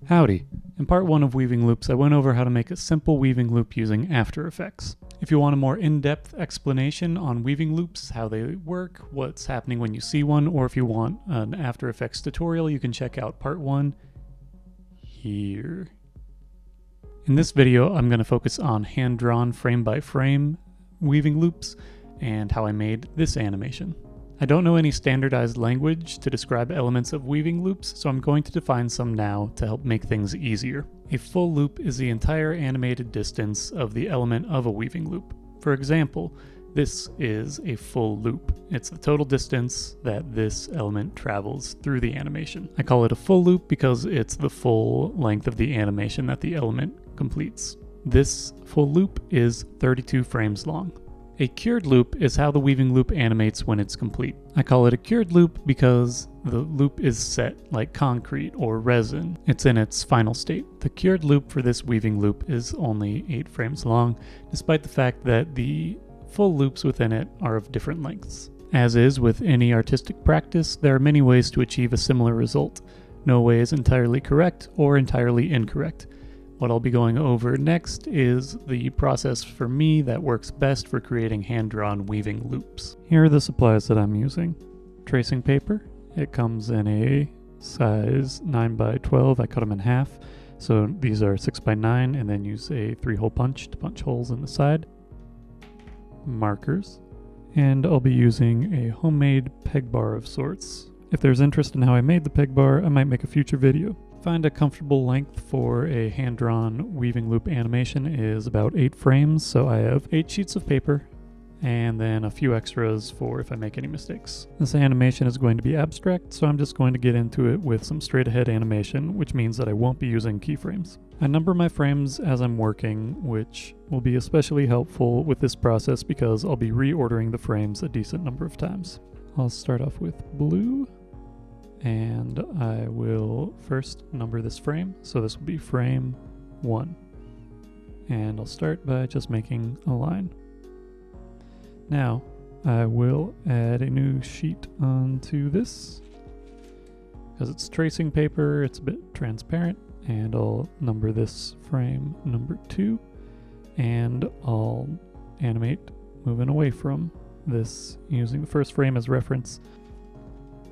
Howdy! In part 1 of Weaving Loops, I went over how to make a simple weaving loop using After Effects. If you want a more in-depth explanation on weaving loops, how they work, what's happening when you see one, or if you want an After Effects tutorial, you can check out part 1 here. In this video, I'm going to focus on hand-drawn frame-by-frame weaving loops and how I made this animation. I don't know any standardized language to describe elements of weaving loops, so I'm going to define some now to help make things easier. A full loop is the entire animated distance of the element of a weaving loop. For example, this is a full loop. It's the total distance that this element travels through the animation. I call it a full loop because it's the full length of the animation that the element completes. This full loop is 32 frames long. A cured loop is how the weaving loop animates when it's complete. I call it a cured loop because the loop is set like concrete or resin. It's in its final state. The cured loop for this weaving loop is only 8 frames long, despite the fact that the full loops within it are of different lengths. As is with any artistic practice, there are many ways to achieve a similar result. No way is entirely correct or entirely incorrect. What I'll be going over next is the process for me that works best for creating hand-drawn weaving loops. Here are the supplies that I'm using. Tracing paper. It comes in a size 9x12. I cut them in half. So these are 6x9 and then use a 3-hole punch to punch holes in the side. Markers. And I'll be using a homemade peg bar of sorts. If there's interest in how I made the peg bar, I might make a future video. Find a comfortable length for a hand-drawn weaving loop animation is about 8 frames, so I have 8 sheets of paper and then a few extras for if I make any mistakes. This animation is going to be abstract, so I'm just going to get into it with some straight ahead animation, which means that I won't be using keyframes. I number my frames as I'm working, which will be especially helpful with this process because I'll be reordering the frames a decent number of times. I'll start off with blue. And I will first number this frame, so this will be frame 1. And I'll start by just making a line. Now, I will add a new sheet onto this. Because it's tracing paper, it's a bit transparent, and I'll number this frame number 2, and I'll animate moving away from this using the first frame as reference.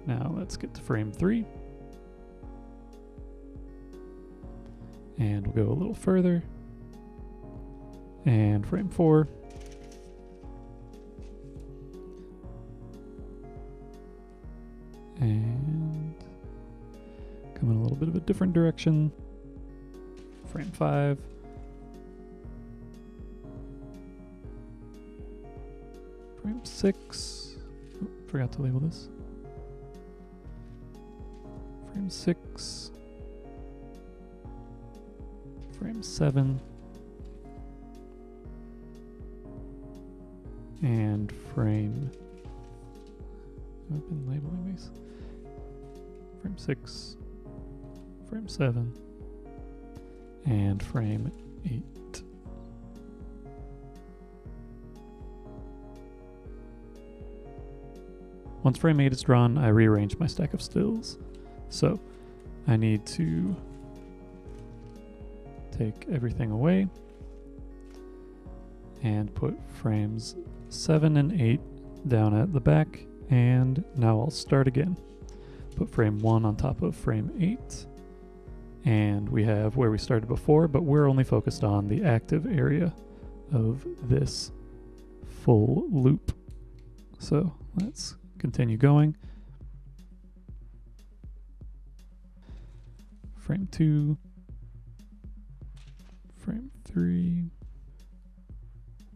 Now let's get to frame 3. And we'll go a little further. And frame 4. And come in a little bit of a different direction. Frame 5. Frame 6. Oh, forgot to label this. Frame 6, frame 7, and frame, I've been labeling these, frame 6, frame 7, and frame 8. Once frame 8 is drawn, I rearrange my stack of stills. So I need to take everything away and put frames 7 and 8 down at the back, and now I'll start again. Put frame 1 on top of frame 8, and we have where we started before, but we're only focused on the active area of this full loop. So let's continue going. Frame 2, frame 3,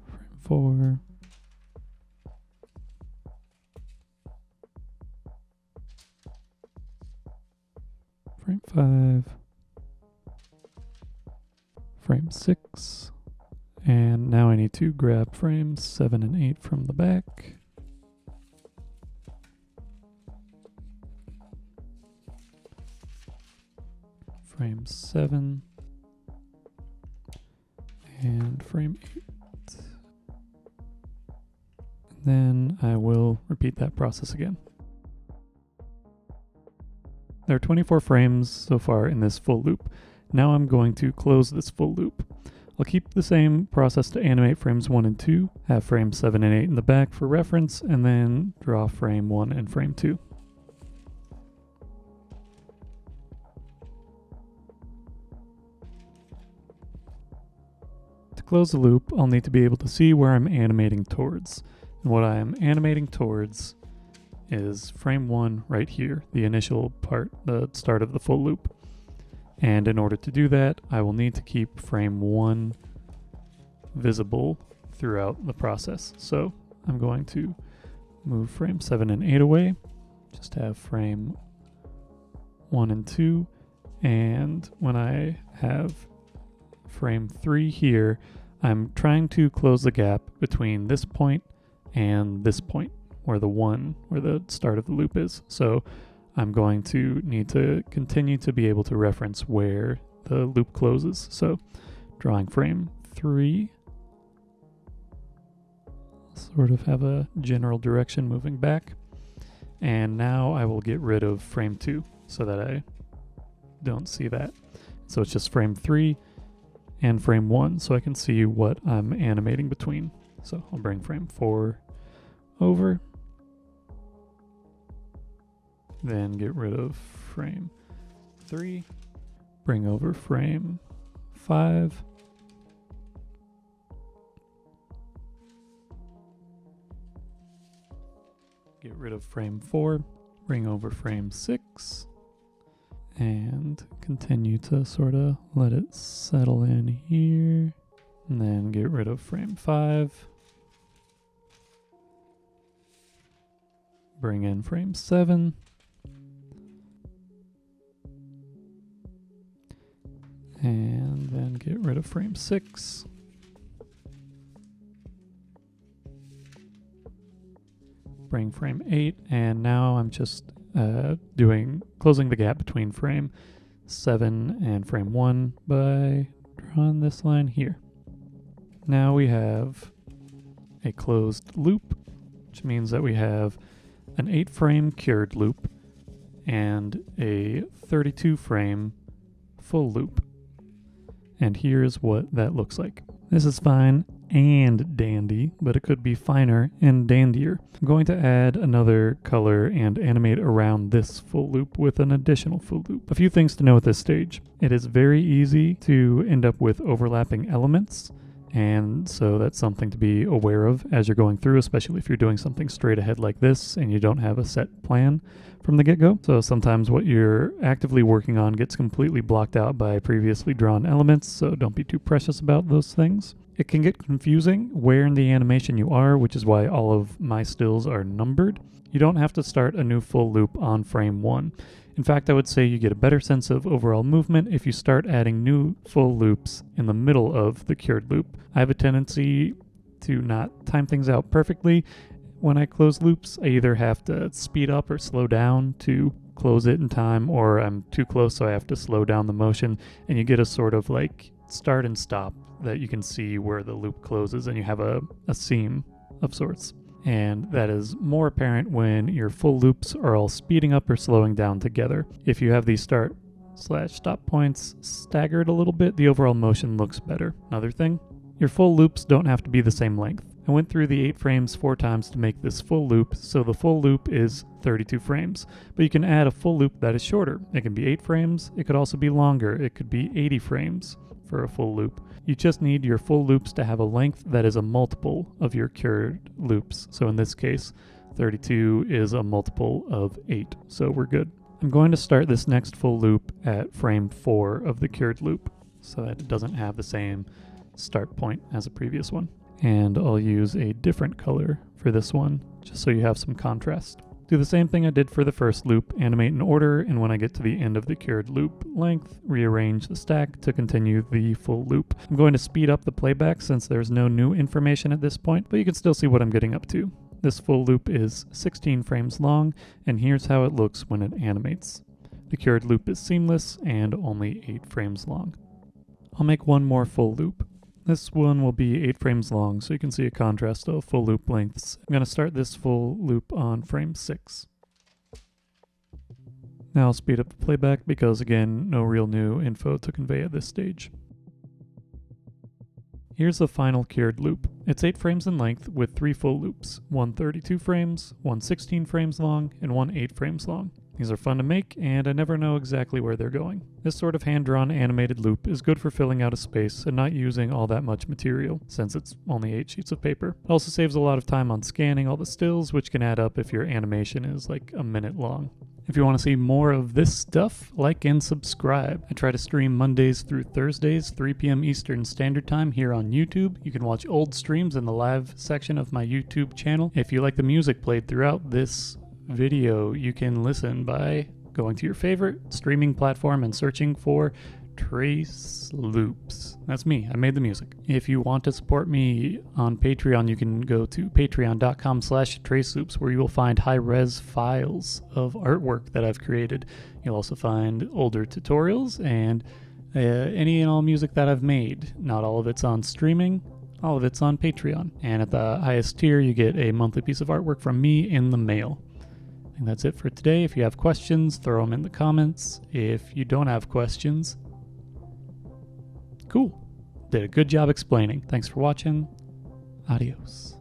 frame 4, frame 5, frame 6, and now I need to grab frames 7 and 8 from the back. Frame 7 and frame 8. And then I will repeat that process again. There are 24 frames so far in this full loop. Now I'm going to close this full loop. I'll keep the same process to animate frames 1 and 2, have frames 7 and 8 in the back for reference, and then draw frame 1 and frame 2. To close the loop, I'll need to be able to see where I'm animating towards. And what I am animating towards is frame 1 right here, the initial part, the start of the full loop. And in order to do that, I will need to keep frame 1 visible throughout the process. So I'm going to move frame 7 and 8 away, just have frame 1 and 2, and when I have frame 3 here, I'm trying to close the gap between this point and this point, where the start of the loop is. So I'm going to need to continue to be able to reference where the loop closes. So drawing frame 3, sort of have a general direction moving back. And now I will get rid of frame 2 so that I don't see that. So it's just frame 3 and frame 1 so I can see what I'm animating between. So I'll bring frame 4 over, then get rid of frame 3, bring over frame 5, get rid of frame 4, bring over frame 6, and continue to sort of let it settle in here, and then get rid of frame 5, bring in frame 7, and then get rid of frame 6, bring frame 8, and now I'm just closing the gap between frame 7 and frame 1 by drawing this line here. Now we have a closed loop, which means that we have an 8-frame cured loop and a 32-frame full loop. And here's what that looks like. This is fine and dandy, but it could be finer and dandier. I'm going to add another color and animate around this full loop with an additional full loop. A few things to know at this stage. It is very easy to end up with overlapping elements, and so that's something to be aware of as you're going through, especially if you're doing something straight ahead like this and you don't have a set plan from the get-go. So sometimes what you're actively working on gets completely blocked out by previously drawn elements, so don't be too precious about those things. It can get confusing where in the animation you are, which is why all of my stills are numbered. You don't have to start a new full loop on frame 1. In fact, I would say you get a better sense of overall movement if you start adding new full loops in the middle of the cured loop. I have a tendency to not time things out perfectly. When I close loops, I either have to speed up or slow down to close it in time, or I'm too close so I have to slow down the motion, and you get a sort of like start and stop that you can see where the loop closes, and you have a seam of sorts. And that is more apparent when your full loops are all speeding up or slowing down together. If you have these start/stop points staggered a little bit, the overall motion looks better. Another thing, your full loops don't have to be the same length. I went through the 8 frames 4 times to make this full loop, so the full loop is 32 frames. But you can add a full loop that is shorter. It can be 8 frames, it could also be longer, it could be 80 frames for a full loop. You just need your full loops to have a length that is a multiple of your cured loops. So in this case, 32 is a multiple of 8, so we're good. I'm going to start this next full loop at frame 4 of the cured loop, so that it doesn't have the same start point as a previous one. And I'll use a different color for this one, just so you have some contrast. Do the same thing I did for the first loop, animate in order, and when I get to the end of the cured loop length, rearrange the stack to continue the full loop. I'm going to speed up the playback since there's no new information at this point, but you can still see what I'm getting up to. This full loop is 16 frames long, and here's how it looks when it animates. The cured loop is seamless and only 8 frames long. I'll make one more full loop. This one will be 8 frames long, so you can see a contrast of full loop lengths. I'm going to start this full loop on frame 6. Now I'll speed up the playback because, again, no real new info to convey at this stage. Here's the final cured loop. It's 8 frames in length with 3 full loops, one 32 frames, one 16 frames long, and one 8 frames long. These are fun to make, and I never know exactly where they're going. This sort of hand-drawn animated loop is good for filling out a space and not using all that much material, since it's only 8 sheets of paper. It also saves a lot of time on scanning all the stills, which can add up if your animation is like a minute long. If you want to see more of this stuff, like and subscribe. I try to stream Mondays through Thursdays, 3 p.m. Eastern Standard Time here on YouTube. You can watch old streams in the live section of my YouTube channel. If you like the music played throughout this video, you can listen by going to your favorite streaming platform and searching for Trace Loops. That's me. I made the music. If you want to support me on Patreon, you can go to patreon.com/traceloops, where you will find high-res files of artwork that I've created. You'll also find older tutorials and any and all music that I've made. Not all of it's on streaming. All of it's on Patreon. And at the highest tier, you get a monthly piece of artwork from me in the mail. And that's it for today. If you have questions, throw them in the comments. If you don't have questions, cool. Did a good job explaining. Thanks for watching. Adios.